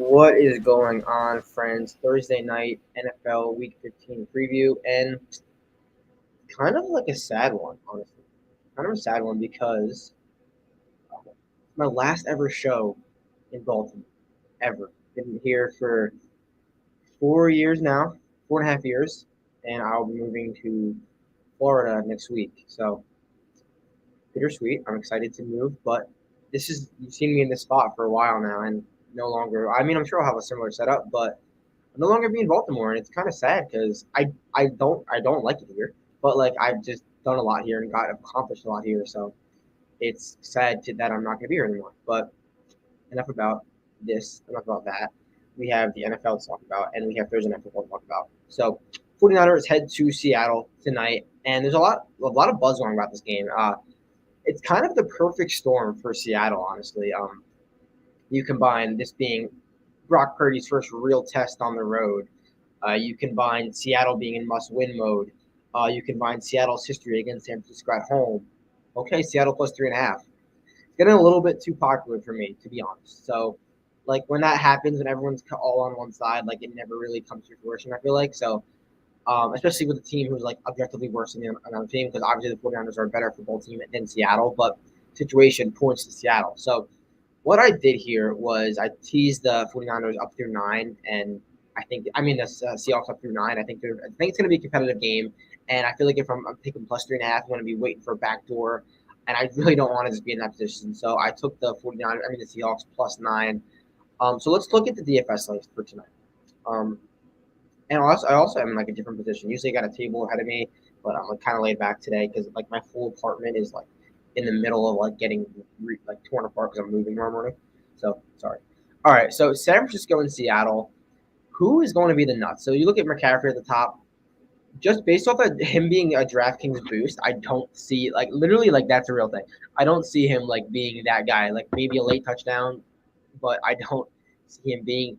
What is going on, friends? Thursday night NFL Week 15 preview, and kind of like a sad one, honestly. Kind of a sad one because it's my last ever show in Baltimore, ever. Been here for 4 years now, 4.5 years, and I'll be moving to Florida next week. So, bittersweet. I'm excited to move, but you've seen me in this spot for a while now, and no longer, I'm sure I'll have a similar setup, but I'm no longer be in Baltimore, and it's kind of sad because I don't like it here, but like I've just done a lot here and got accomplished a lot here, so it's sad that I'm not going to be here anymore. But enough about this, enough about that. We have the NFL to talk about, and we have Thursday Night Football to talk about. So 49ers head to Seattle tonight, and there's a lot of buzz going about this game. It's kind of the perfect storm for Seattle, honestly. You combine this being Brock Purdy's first real test on the road. You combine Seattle being in must-win mode. You combine Seattle's history against San Francisco at home. Okay, Seattle plus 3.5. It's getting a little bit too popular for me, to be honest. So, like when that happens, when everyone's all on one side, like it never really comes to fruition. I feel like so. Especially with a team who's like objectively worse than another team, because obviously the 49ers are a better football team than Seattle, but situation points to Seattle. So what I did here was I teased the 49ers up through 9, and the Seahawks up through 9. I think it's going to be a competitive game, and I feel like if I'm picking plus 3.5, I'm going to be waiting for a backdoor, and I really don't want to just be in that position. So I took the Seahawks plus 9. So let's look at the DFS list for tonight. Um, and I also am in like a different position. Usually I got a table ahead of me, but I'm like kind of laid back today because like my full apartment is like in the middle of like getting like torn apart because I'm moving tomorrow morning. So sorry. All right, so San Francisco and Seattle. Who is going to be the nuts? So you look at McCaffrey at the top. Just based off of him being a DraftKings boost, I don't see like literally like that's a real thing. I don't see him like being that guy. Like maybe a late touchdown, but I don't see him being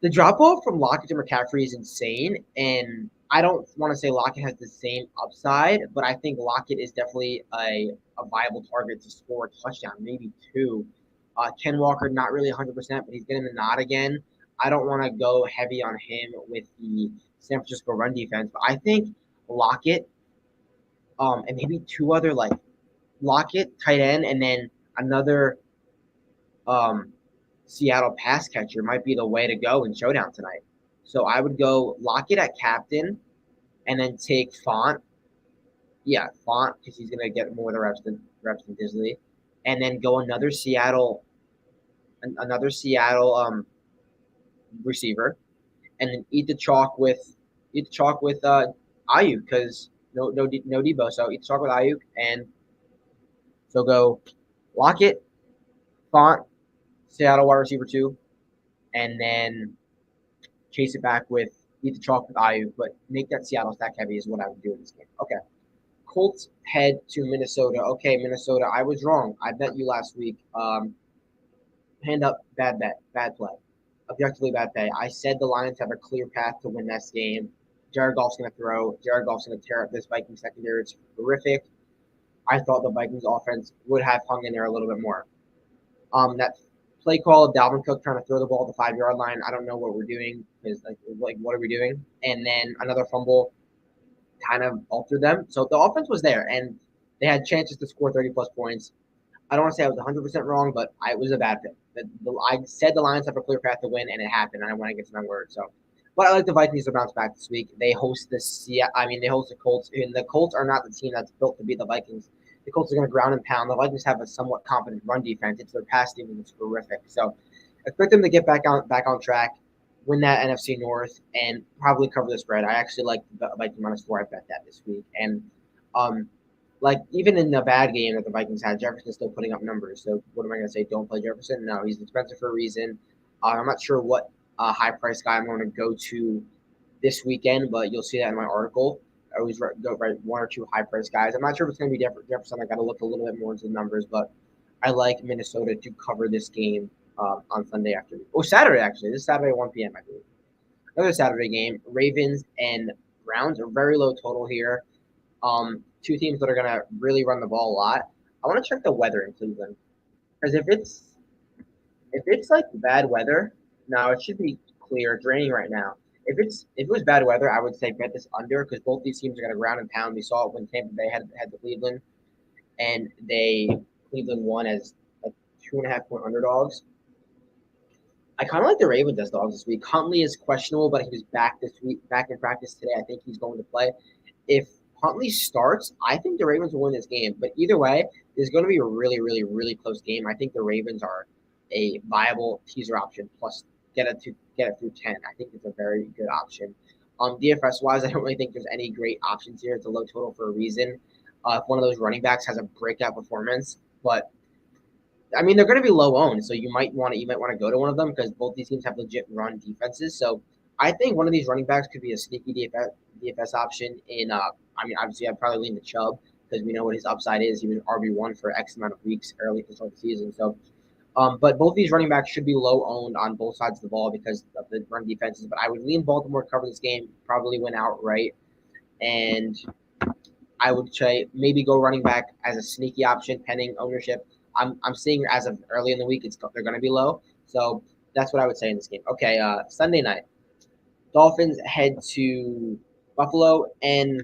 the drop off from Lockett to McCaffrey is insane, and I don't want to say Lockett has the same upside, but I think Lockett is definitely a viable target to score a touchdown, maybe two. Ken Walker, not really 100%, but he's getting the nod again. I don't want to go heavy on him with the San Francisco run defense, but I think Lockett, and maybe two other like Lockett, tight end, and then another um, Seattle pass catcher might be the way to go in showdown tonight. So I would go Lockett at captain and then take Font. Yeah, Font because he's gonna get more of the reps than Disley, and then go another Seattle receiver, and then eat the chalk with Ayuk because no Debo, so eat the chalk with Ayuk, and so go Lockett, Font, Seattle wide receiver 2, and then chase it back with eat the chalk with Ayuk, but make that Seattle stack heavy is what I would do in this game. Okay. Colts head to Minnesota. Okay, Minnesota, I was wrong. I bet you last week. Hand up, bad bet, bad play. Objectively bad play. I said the Lions have a clear path to win this game. Jared Goff's going to throw. Jared Goff's going to tear up this Vikings secondary. It's horrific. I thought the Vikings offense would have hung in there a little bit more. That play call of Dalvin Cook trying to throw the ball at the 5 yard line. I don't know what we're doing because like what are we doing? And then another fumble kind of altered them. So the offense was there and they had chances to score 30 plus points. I don't want to say I was 100% wrong, but it was a bad pick. I said the Lions have a clear path to win, and it happened. And I want to get to my word. So, but I like the Vikings to bounce back this week. They host they host the Colts, and the Colts are not the team that's built to beat the Vikings. The Colts are going to ground and pound. The Vikings have a somewhat competent run defense. It's their pass team that's horrific. So, expect them to get back on track, win that NFC North, and probably cover the spread. I actually like the Vikings -4. I bet that this week, and um, like even in the bad game that the Vikings had, Jefferson's still putting up numbers. So what am I going to say? Don't play Jefferson? No, he's expensive for a reason. I'm not sure what high price guy I'm going to go to this weekend, but you'll see that in my article. I always go write one or two high price guys. I'm not sure if it's going to be Jefferson. I got to look a little bit more into the numbers, but I like Minnesota to cover this game on Sunday afternoon. Oh, Saturday actually. This is Saturday at 1 p.m. I believe. Another Saturday game. Ravens and Browns are very low total here. Two teams that are going to really run the ball a lot. I want to check the weather in Cleveland because if it's like bad weather, No, it should be clear. It's raining right now. If it was bad weather, I would say bet this under because both these teams are going to ground and pound. We saw it when Tampa Bay had the Cleveland, and Cleveland won as like 2.5 point underdogs. I kind of like the Ravens as dogs this week. Huntley is questionable, but he was back this week, back in practice today. I think he's going to play. If Huntley starts, I think the Ravens will win this game. But either way, there's going to be a really, really, really close game. I think the Ravens are a viable teaser option. Plus, get it through 10. I think it's a very good option. DFS wise, I don't really think there's any great options here. It's a low total for a reason. If one of those running backs has a breakout performance, but I mean, they're going to be low owned, so you might want to go to one of them because both these teams have legit run defenses. So I think one of these running backs could be a sneaky DFS option. I mean, obviously, I'd probably lean to Chubb because we know what his upside is. He was RB1 for X amount of weeks early to start the season. So, but both these running backs should be low owned on both sides of the ball because of the run defenses. But I would lean Baltimore to cover this game, probably win outright, and I would say maybe go running back as a sneaky option pending ownership. I'm seeing as of early in the week they're going to be low, so that's what I would say in this game. Okay, Sunday night, Dolphins head to Buffalo, and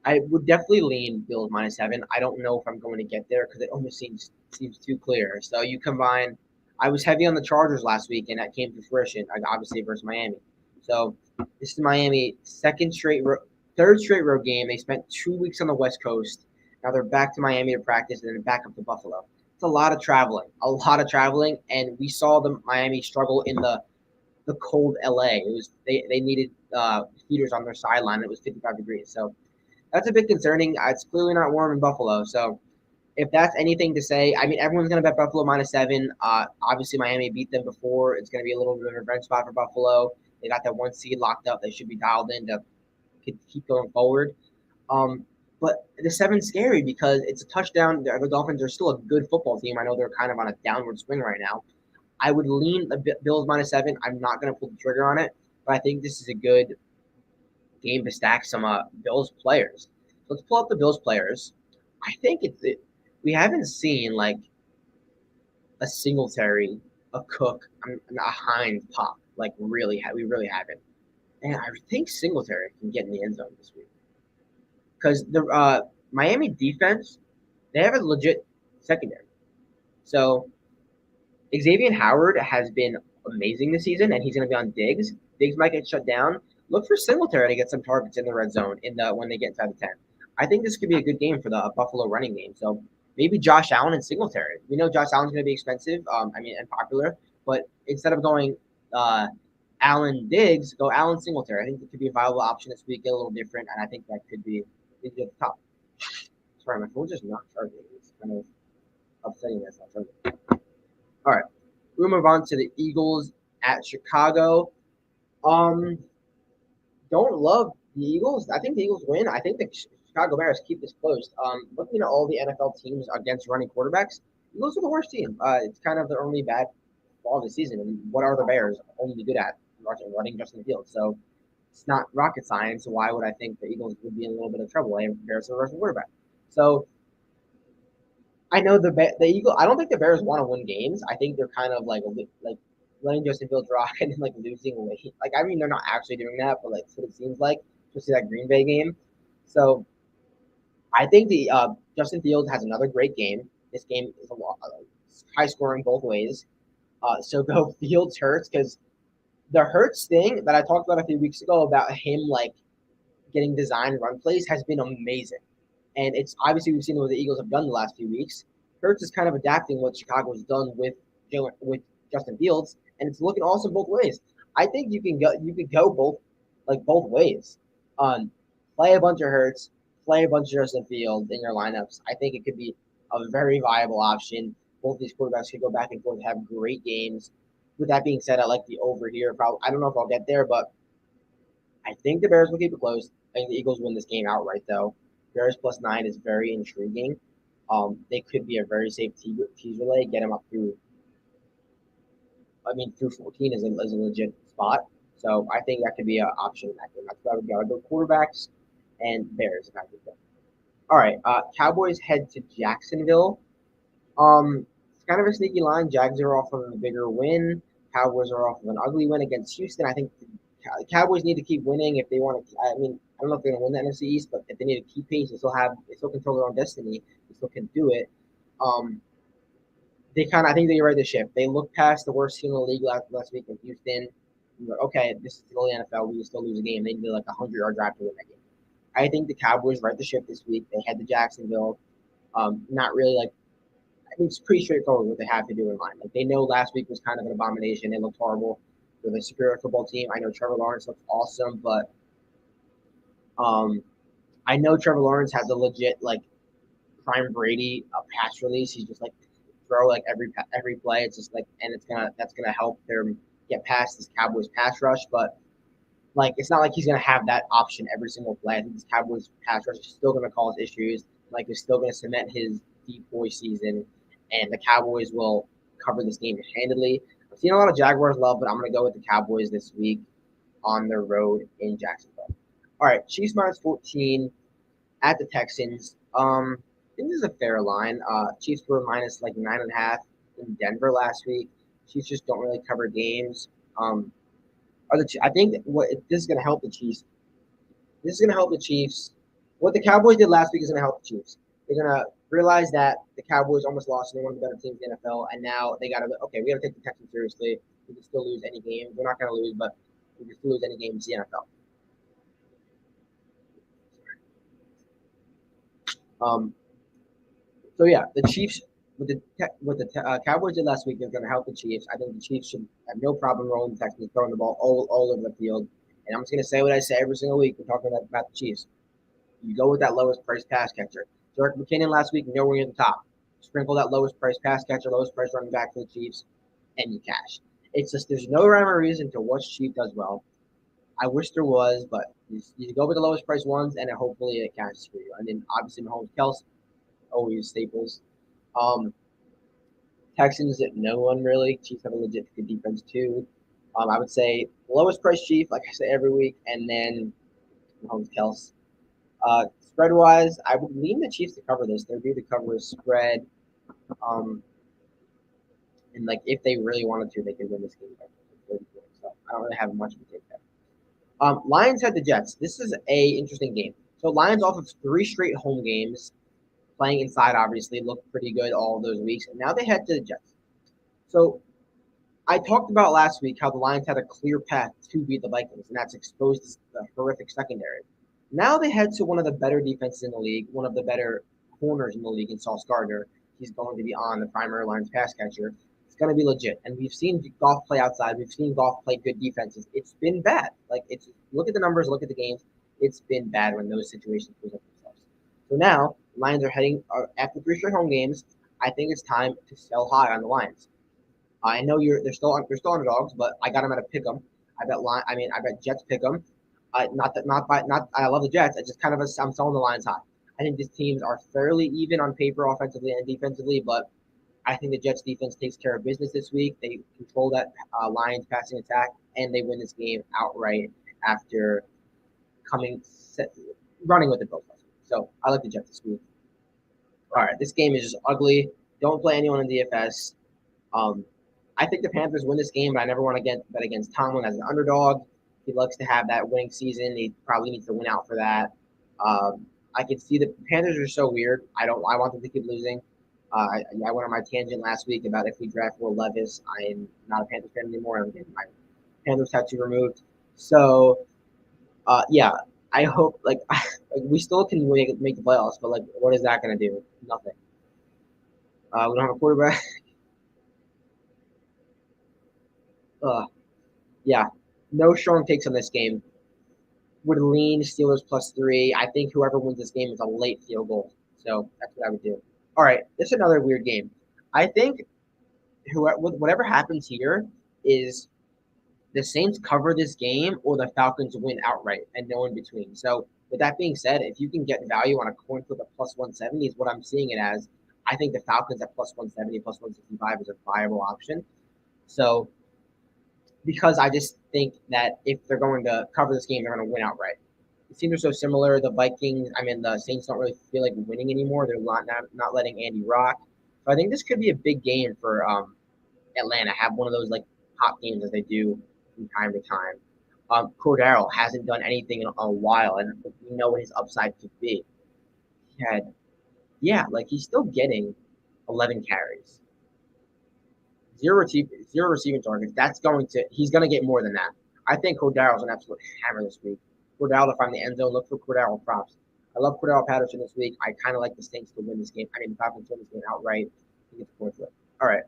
I would definitely lean Bills -7. I don't know if I'm going to get there because it almost seems too clear. So you combine, I was heavy on the Chargers last week, and that came to fruition. Obviously versus Miami. So this is Miami third straight road game. They spent 2 weeks on the West Coast. Now they're back to Miami to practice, and then back up to Buffalo. It's a lot of traveling, and we saw the Miami struggle in the cold LA. They needed heaters on their sideline. It was 55 degrees, so that's a bit concerning. It's clearly not warm in Buffalo. So if that's anything to say, I mean, everyone's going to bet Buffalo -7. Obviously, Miami beat them before. It's going to be a little bit of a revenge spot for Buffalo. They got that one seed locked up. They should be dialed in to keep going forward. Um, but the seven's scary because it's a touchdown. The Dolphins are still a good football team. I know they're kind of on a downward swing right now. I would lean the Bills -7. I'm not going to pull the trigger on it, but I think this is a good game to stack some Bills players. So let's pull up the Bills players. I think we haven't seen like a Singletary, a Cook, a Hines pop like we really haven't. And I think Singletary can get in the end zone this week because the Miami defense they have a legit secondary. So Xavier Howard has been amazing this season, and he's going to be on Diggs. Diggs might get shut down. Look for Singletary to get some targets in the red zone when they get inside the 10. I think this could be a good game for the Buffalo running game. So maybe Josh Allen and Singletary. We know Josh Allen's going to be expensive. And popular, but instead of going Allen Diggs, go Allen Singletary. I think it could be a viable option this week. Get a little different, and I think that could be at the top. Sorry, my phone's just not charging. It's kind of upsetting this. All right, we'll move on to the Eagles at Chicago. Don't love the Eagles. I think the Eagles win. I think the Chicago Bears keep this close. Looking at all the NFL teams against running quarterbacks, Eagles are the worst team. It's kind of their only bad fall of the season. And what are the Bears only good at? Running Justin Fields. So it's not rocket science. Why would I think the Eagles would be in a little bit of trouble? They have Bears are the rushing quarterback. So I know the Eagle. I don't think the Bears want to win games. I think they're kind of like letting Justin Fields rock and then like losing weight. Like I mean, they're not actually doing that, but like that's what it seems like. Especially that Green Bay game. So I think the Justin Fields has another great game. This game is a lot high scoring both ways. So go Fields Hurts because the Hurts thing that I talked about a few weeks ago about him like getting design run plays has been amazing. And it's obviously we've seen what the Eagles have done the last few weeks. Hurts is kind of adapting what Chicago's done with Justin Fields, and it's looking awesome both ways. I think you could go both ways. Play a bunch of Hurts, play a bunch of Justin Fields in your lineups. I think it could be a very viable option. Both these quarterbacks could go back and forth, have great games. With that being said, I like the over here. Probably I don't know if I'll get there, but I think the Bears will keep it close. I think the Eagles win this game outright, though. Bears +9 is very intriguing. They could be a very safe teaser leg. Get them up through. I mean, through 14 is a legit spot. So I think that could be an option in that game. That's why I would go. I'd go quarterbacks and Bears if I could go. All right, Cowboys head to Jacksonville. It's kind of a sneaky line. Jags are off on a bigger win. Cowboys are off of an ugly win against Houston. I think the Cowboys need to keep winning if they want to. I mean, I don't know if they're going to win the NFC East, but if they need to keep pace, they still control their own destiny. They still can do it. Um, I think they right the ship. They looked past the worst team in the league last week in Houston. Okay, this is still the NFL. We can still lose a game. They needed like a 100-yard drive to win that game. I think the Cowboys right the ship this week. They head to Jacksonville. Not really like. I mean, it's pretty straightforward what they have to do in line. Like they know last week was kind of an abomination. They looked horrible. They're the superior football team. I know Trevor Lawrence looks awesome, but um, I know Trevor Lawrence has a legit like prime Brady pass release. He's just like throw like every play. It's just like, and that's gonna help them get past this Cowboys pass rush. But like, it's not like he's gonna have that option every single play. I think this Cowboys pass rush is still gonna cause issues. Like, he's still gonna cement his deep boy season, and the Cowboys will cover this game handedly. I've seen a lot of Jaguars love, but I'm gonna go with the Cowboys this week on the road in Jacksonville. All right, Chiefs minus 14 at the Texans. I think this is a fair line. Chiefs were minus like 9.5 in Denver last week. Chiefs just don't really cover games. I think what this is going to help the Chiefs. This is going to help the Chiefs. What the Cowboys did last week is going to help the Chiefs. They're going to realize that the Cowboys almost lost and they're one of the better teams in the NFL, and now they got to okay. We got to take the Texans seriously. We can still lose any game. We're not going to lose, but we can still lose any game in the NFL. So yeah, the Chiefs with the Cowboys did last week is going to help the Chiefs. I think the Chiefs should have no problem rolling the Texans, throwing the ball all over the field. And I'm just going to say what I say every single week. We're talking about the Chiefs. You go with that lowest price pass catcher. Jerick McKinnon last week, nowhere near the top. Sprinkle that lowest price pass catcher, lowest price running back for the Chiefs, and you cash. It's just there's no rhyme or reason to what Chief does well. I wish there was, but you go with the lowest price ones, and hopefully it cashes for you. And then obviously Mahomes, Kelsey, always staples. Um, Texans, no one really. Chiefs have a legit good defense too. I would say lowest price Chief, like I say every week, and then Mahomes, Kelsey. Spread wise, I would lean the Chiefs to cover this. They're due to cover a spread. Um, and like if they really wanted to, they could win this game by 30 points. So I don't really have much to take there. Lions had the Jets. This is a interesting game. So Lions off of 3 straight home games, playing inside obviously looked pretty good all of those weeks, and now they head to the Jets. So I talked about last week how the Lions had a clear path to beat the Vikings, and that's exposed the horrific secondary. Now they head to one of the better defenses in the league, one of the better corners in the league in Sauce Gardner. He's going to be on the primary Lions pass catcher. It's going to be legit. And we've seen Goff play outside. We've seen Goff play good defenses. It's been bad. Like, it's look at the numbers, look at the games. It's been bad when those situations present themselves. So now, Lions are heading after 3 straight home games. I think it's time to sell high on the Lions. I know they're still underdogs, but I got them at a pick 'em. I bet Jets pick 'em. I love the Jets. I just kind of I'm selling the Lions high. I think these teams are fairly even on paper, offensively and defensively, but I think the Jets defense takes care of business this week. They control that Lions passing attack, and they win this game outright after running with the Bills. So I like the Jets this week. All right, this game is just ugly. Don't play anyone in DFS. I think the Panthers win this game, but I never want to bet against Tomlin as an underdog. He likes to have that winning season. He probably needs to win out for that. I can see the Panthers are so weird. I want them to keep losing. I went on my tangent last week about if we draft Will Levis. I am not a Panthers fan anymore. I'm getting my Panthers tattoo removed. So, yeah, I hope like we still can make the playoffs, but like, what is that going to do? Nothing. We don't have a quarterback. Yeah, no strong takes on this game. Would lean Steelers +3. I think whoever wins this game is a late field goal. So that's what I would do. All right, this is another weird game. I think whatever happens here is the Saints cover this game or the Falcons win outright and no in between. So with that being said, if you can get value on a coin flip at +170 is what I'm seeing it as. I think the Falcons at +170, +165 is a viable option. So because I just think that if they're going to cover this game, they're going to win outright. The teams are so similar. The Saints don't really feel like winning anymore. They're not letting Andy rock. So I think this could be a big game for Atlanta. Have one of those like hot games as they do from time to time. Cordero hasn't done anything in a while, and we know what his upside could be. He had, yeah, like he's still getting 11 carries, zero receiving targets. He's going to get more than that. I think Cordero's an absolute hammer this week. Cordero to find the end zone. Look for Cordero props. I love Cordero Patterson this week. I kind of like the Saints to win this game. I mean, the Falcons win this game outright. I think it's point for it. All right.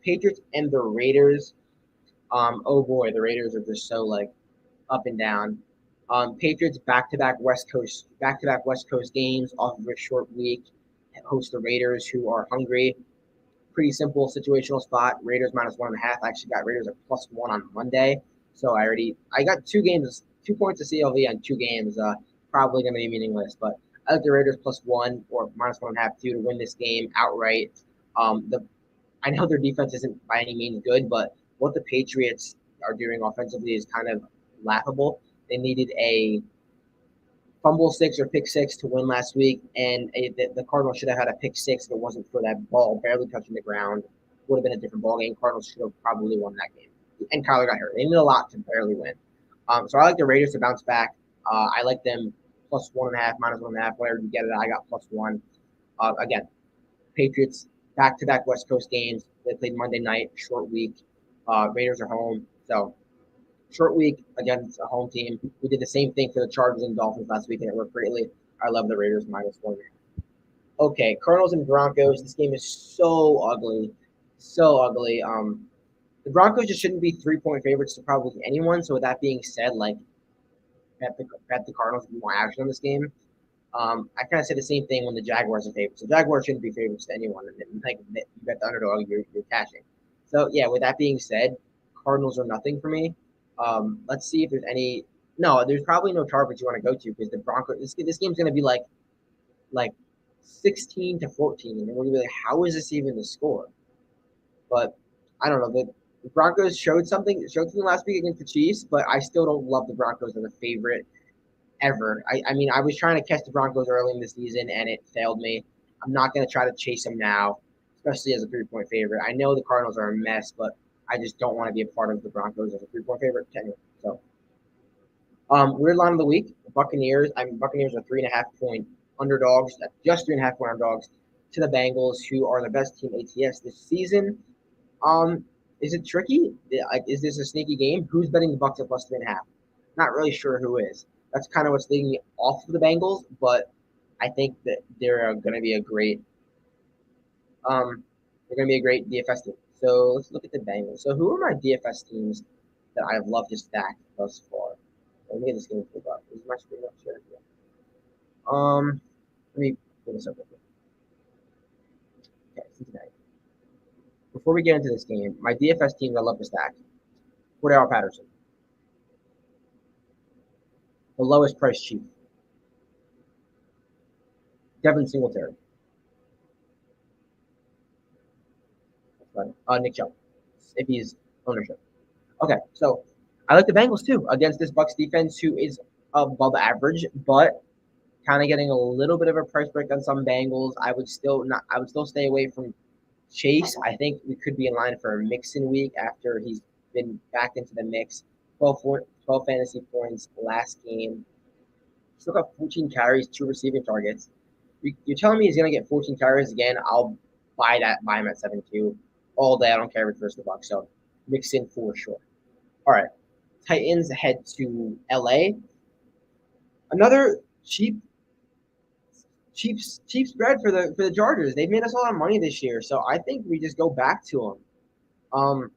Patriots and the Raiders. Oh boy, the Raiders are just so like up and down. Patriots back to back West Coast games off of a short week. Host the Raiders, who are hungry. Pretty simple situational spot. Raiders -1.5. I actually got Raiders at +1 on Monday, so I got 2 points of CLV on 2 games. Probably going to be meaningless, but I like the Raiders +1 or -1.5 to win this game outright. The I know their defense isn't by any means good, but what the Patriots are doing offensively is kind of laughable. They needed a fumble six or pick six to win last week, and the Cardinals should have had a pick six if it wasn't for that ball barely touching the ground. Would have been a different ball game. Cardinals should have probably won that game. And Kyler got hurt. They needed a lot to barely win. So I like the Raiders to bounce back. I like them +1.5, -1.5, whatever you get it. I got +1. Again, Patriots back-to-back West Coast games. They played Monday night, short week. Raiders are home, so short week against a home team. We did the same thing for the Chargers and Dolphins last week, and it worked greatly. I love the Raiders -1. Okay, Cardinals and Broncos. This game is so ugly, so ugly. The Broncos just shouldn't be 3-point favorites to probably anyone. So with that being said, like bet the Cardinals would be more action on this game. I kind of say the same thing when the Jaguars are favorites. The Jaguars shouldn't be favorites to anyone, and like you bet the underdog, you're cashing. So yeah, with that being said, Cardinals are nothing for me. Let's see if there's any. No, there's probably no targets you want to go to because the Broncos. This game's going to be like 16-14, and we're going to be like, how is this even the score? But I don't know. The Broncos showed something last week against the Chiefs, but I still don't love the Broncos as a favorite ever. I mean, I was trying to catch the Broncos early in the season, and it failed me. I'm not going to try to chase them now, especially as a 3-point favorite. I know the Cardinals are a mess, but I just don't want to be a part of the Broncos as a 3-point favorite. Anyway, so weird line of the week: Buccaneers. Buccaneers are 3.5-point underdogs, just 3.5-point underdogs to the Bengals, who are the best team ATS this season. Is it tricky? Like, is this a sneaky game? Who's betting the Bucs at +3.5? Not really sure who is. That's kind of what's leading me off of the Bengals, but I think that they're going to be a great DFS team. So let's look at the Bengals. So who are my DFS teams that I've loved to stack thus far? Let me get this game pulled up. Is my screen up here? Let me pull this up real quick. Okay, Cincinnati. Before we get into this game, my DFS teams I love to stack. Cordero Patterson. The lowest price cheap. Devin Singletary. Nick Chubb, if he's ownership. Okay, so I like the Bengals too against this Bucs defense, who is above average, but kind of getting a little bit of a price break on some Bengals. I would still stay away from Chase. I think we could be in line for a Mixon week after he's been back into the mix. 12 fantasy points last game. Still got 14 carries, 2 receiving targets. You're telling me he's going to get 14 carries again? I'll buy him at 7-2 all day. I don't care if it's versus the Bucs. So Mixon for sure. All right. Titans head to LA. Another cheap spread for the Chargers. They've made us a lot of money this year, so I think we just go back to them.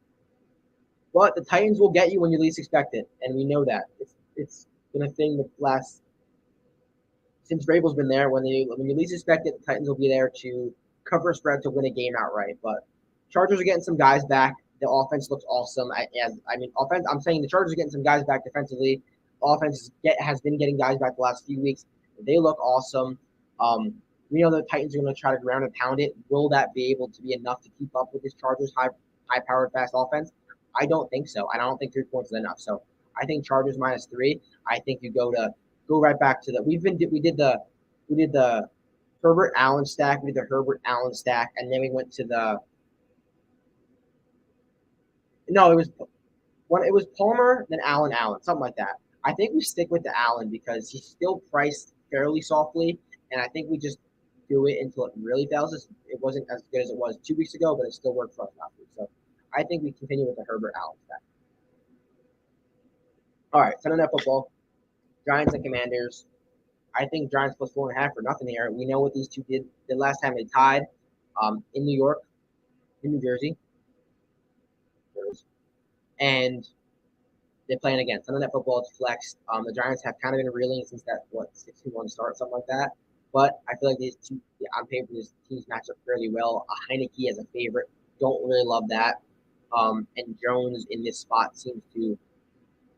But the Titans will get you when you least expect it, and we know that. It's been a thing the last since Vrabel's been there. When you least expect it, the Titans will be there to cover a spread to win a game outright. But Chargers are getting some guys back. The offense looks awesome. Offense. I'm saying the Chargers are getting some guys back defensively. Offense has been getting guys back the last few weeks. They look awesome. We know the Titans are going to try to ground and pound it. Will that be able to be enough to keep up with this Chargers high-powered, fast offense? I don't think so. I don't think 3 points is enough. So I think Chargers -3. I think you go right back to the we did the Herbert Allen stack. We did the Herbert Allen stack, and then we went to No, it was Palmer, then Allen, something like that. I think we stick with the Allen because he's still priced fairly softly, and I think we just do it until it really fails us. It wasn't as good as it was 2 weeks ago, but it still worked for us last week. So I think we continue with the Herbert Allen stack. All right, Sunday Night Football, Giants and Commanders. I think Giants plus 4.5 for nothing here. We know what these two did the last time they tied in New York, in New Jersey, and they're playing again. Sunday Night Football, it's flexed. The Giants have kind of been reeling since that 61 start, something like that. But I feel like these two on paper, these teams match up fairly well. Heineke as a favorite, don't really love that. And Jones in this spot seems to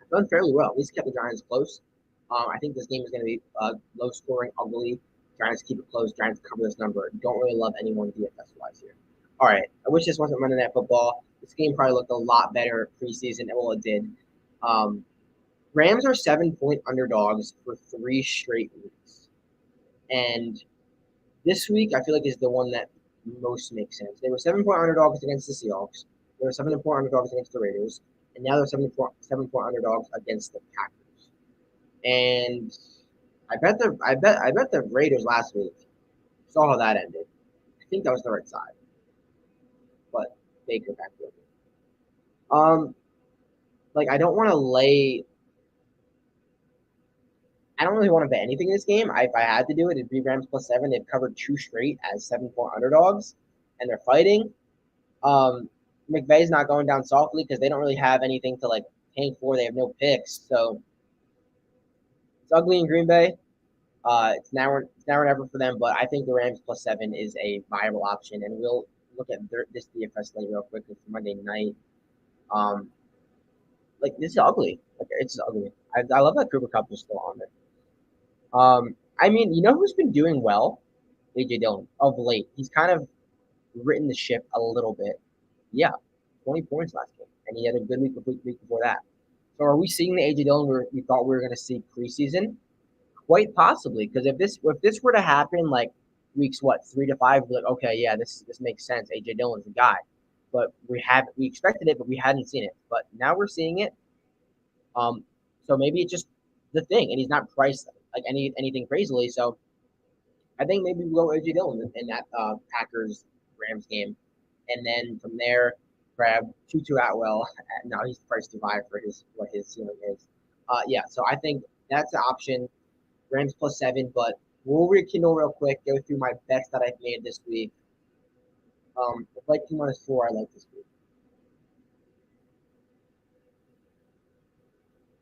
have done fairly well. At least kept the Giants close. I think this game is going to be low scoring, ugly. Giants keep it close. Giants cover this number. Don't really love anyone DFS wise here. All right, I wish this wasn't Monday Night Football. This game probably looked a lot better preseason. Well, it did. Um, Rams are 7-point underdogs for 3 straight weeks. And this week, I feel like is the one that most makes sense. They were 7-point underdogs against the Seahawks. They were 7-point underdogs against the Raiders. And now they're 7-point underdogs against the Packers. And I bet the Raiders last week. Saw how that ended. I think that was the right side. But Baker back there. Like I don't want to lay. I don't really want to bet anything in this game. If I had to do it, it'd be Rams plus 7. They've covered 2 straight as 7-point underdogs, and they're fighting. McVay's not going down softly because they don't really have anything to like tank for. They have no picks, so it's ugly in Green Bay. It's now or never for them, but I think the Rams plus 7 is a viable option, and we'll look at this DFS slate real quickly for Monday night. Like this is ugly. Like it's ugly. I love that Cooper Kupp is still on there. I mean, you know who's been doing well? AJ Dillon of late. He's kind of written the ship a little bit. Yeah, 20 points last game, and he had a good week before that. So are we seeing the AJ Dillon we thought we were going to see preseason? Quite possibly, because if this were to happen like weeks 3 to 5, we're like, okay, yeah, this makes sense. AJ Dillon's the guy, but we expected it, but we hadn't seen it. But now we're seeing it. So maybe it's just the thing, and he's not priced like anything crazily. So I think maybe we'll go AJ Dillon in that Packers Rams game, and then from there grab Tutu Atwell. Now he's priced too high for what his ceiling is. Yeah, so I think that's the option. Rams plus 7, but we'll rekindle real quick. Go through my bets that I've made this week. Like T minus 4, I like this week.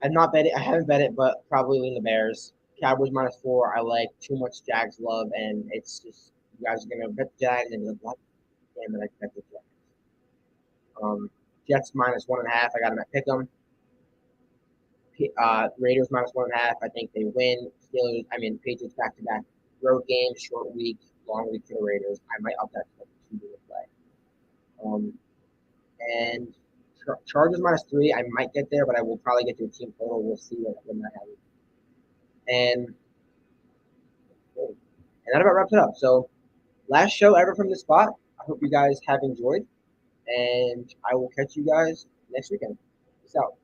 I've not bet it. I haven't bet it, but probably lean the Bears. Cowboys minus 4. I like too much Jags love, and it's just you guys are gonna bet the Jags and be like, what? Damn it, I bet the Jags. Jets minus 1.5. I got them at pick'em. Raiders minus 1.5. I think they win. Steelers. I mean, Patriots back to back road games, short week, long week for the Raiders. I might up that to like a 2-game play. And Chargers minus 3. I might get there, but I will probably get to a team total. We'll see when that happens. And that about wraps it up. So, last show ever from this spot. I hope you guys have enjoyed, and I will catch you guys next weekend. Peace out.